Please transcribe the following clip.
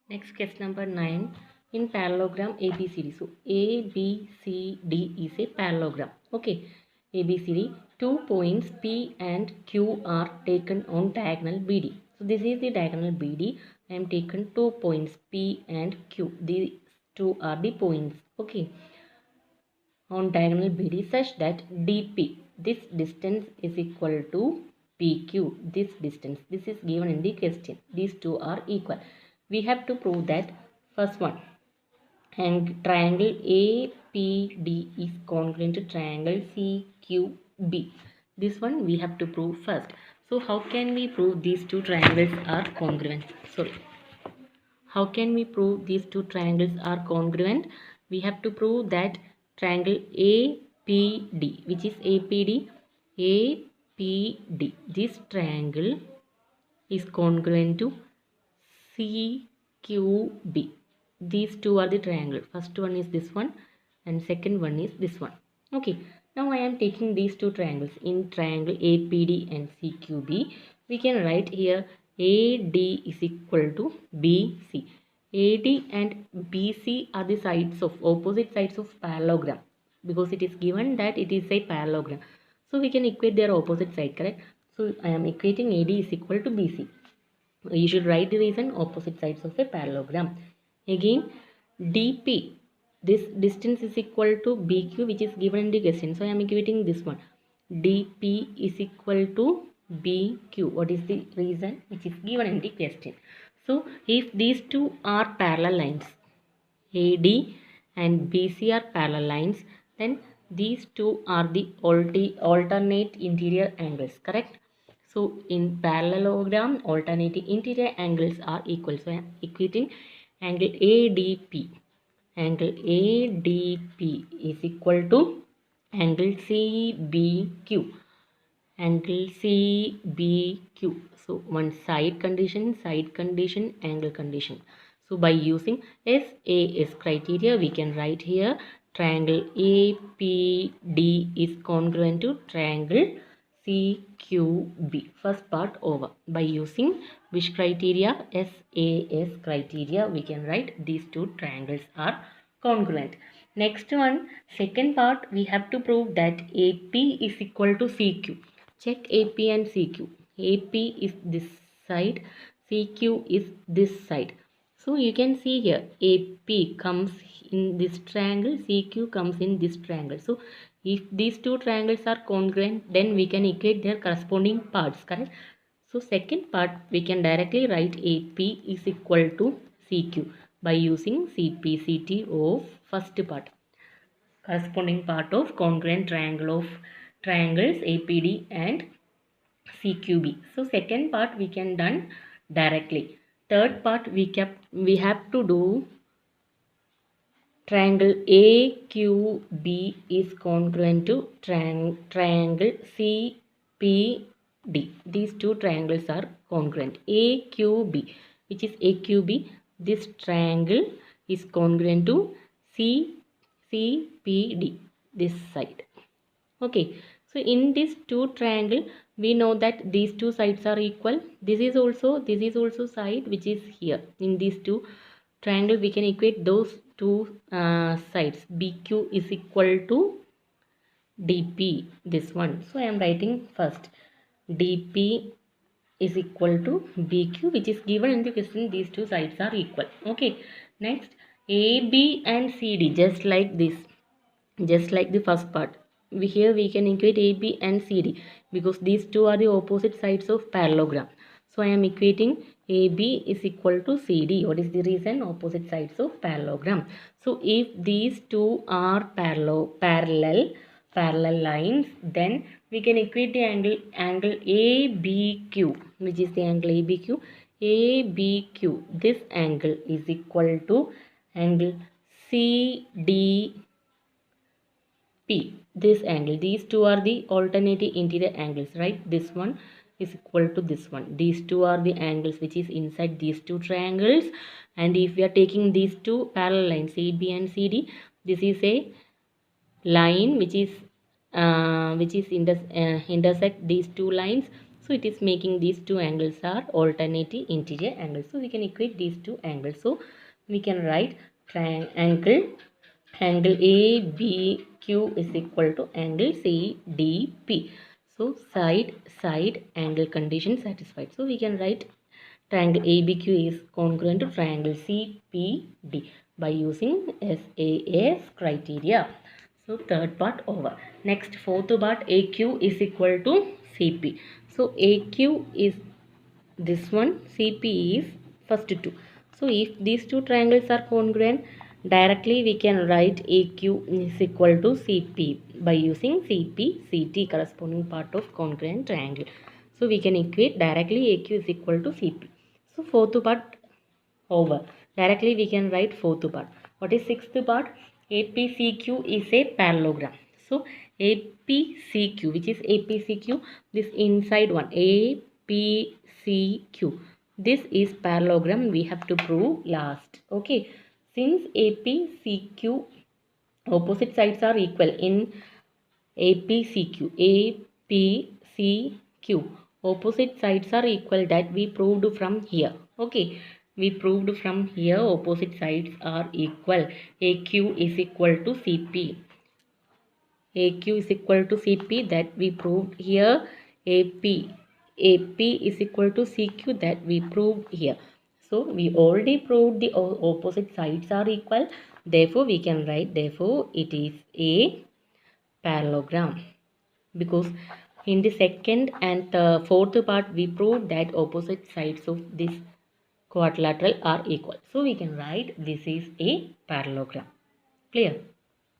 Next question number 9 in parallelogram ABCD. So ABCD is a parallelogram. Okay, ABCD, 2 points P and Q are taken on diagonal BD. So this is the diagonal BD. I am taken 2 points P and Q. These two are the points. Okay, on diagonal BD such that DP, this distance is equal to PQ, this distance. This is given in the question. These two are equal. We have to prove that first one, and triangle APD is congruent to triangle CQB. This one we have to prove first. So how can we prove these two triangles are congruent? Sorry. How can we prove these two triangles are congruent? We have to prove that triangle APD, which is APD, this triangle is congruent to CQB. These two are the triangle. First one is this one and second one is this one. Okay, now I am taking these two triangles. In triangle APD and CQB, we can write here AD is equal to BC. AD and BC are the sides of opposite sides of parallelogram, because it is given that it is a parallelogram. So we can equate their opposite side, correct? So I am equating AD is equal to BC. You should write the reason opposite sides of a parallelogram. Again, DP, this distance is equal to BQ, which is given in the question. So I am equating this one. DP is equal to BQ. What is the reason? Which is given in the question. So if these two are parallel lines, AD and BC are parallel lines, then these two are the alternate interior angles, correct? So in parallelogram, alternating interior angles are equal. So I am equating angle ADP. Angle ADP is equal to angle CBQ. Angle CBQ. So one side condition, angle condition. So by using SAS criteria, we can write here triangle APD is congruent to triangle CQB. First part over. By using which criteria? SAS criteria, we can write these two triangles are congruent. Next one, second part, we have to prove that AP is equal to CQ. Check AP and CQ. AP is this side, CQ is this side. So you can see here AP comes in this triangle, CQ comes in this triangle. So if these two triangles are congruent, then we can equate their corresponding parts, correct? So second part, we can directly write AP is equal to CQ by using CP/CT of first part, corresponding part of congruent triangle of triangles APD and CQB. So second part we can done directly. Third part we have to do triangle AQB is congruent to triangle CPD. These two triangles are congruent. AQB, which is AQB, this triangle is congruent to CPD, this side. Okay, so in this two triangle, we know that these two sides are equal. This is also side which is here. In these two triangle, we can equate those two sides. BQ is equal to DP, this one. So I am writing first DP is equal to BQ, which is given in the question. These two sides are equal. Okay, next AB and CD, just like this, just like the first part. Here we can equate AB and CD because these two are the opposite sides of parallelogram. So I am equating AB is equal to CD. What is the reason? Opposite sides of parallelogram. So if these two are parallel lines, then we can equate the angle ABQ, which is the angle ABQ. ABQ, this angle is equal to angle CDP, this angle. These two are the alternating interior angles, right? This one is equal to this one. These two are the angles which is inside these two triangles. And if we are taking these two parallel lines, AB and CD, this is a line which is intersect these two lines. So it is making these two angles are alternative integer angles. So we can equate these two angles. So we can write triangle angle ABQ is equal to angle CDP. So side angle condition satisfied. So we can write triangle ABQ is congruent to triangle CPD by using SAS criteria. So third part over. Next fourth part, AQ is equal to CP. So AQ is this one, CP is first two. So if these two triangles are congruent, directly we can write AQ is equal to CP by using CP, CT corresponding part of congruent triangle. So we can equate directly AQ is equal to CP. So fourth part over. Directly we can write fourth part. What is sixth part? APCQ is a parallelogram. So APCQ, which is APCQ, this inside one, APCQ. This is parallelogram we have to prove last. Okay. Since APCQ opposite sides are equal in APCQ, APCQ. Opposite sides are equal, that we proved from here. Okay, we proved from here opposite sides are equal. AQ is equal to CP. AQ is equal to CP, that we proved here. AP is equal to CQ, that we proved here. So we already proved the opposite sides are equal. Therefore we can write, therefore it is a parallelogram, because in the second and fourth part we proved that opposite sides of this quadrilateral are equal. So we can write this is a parallelogram. Clear?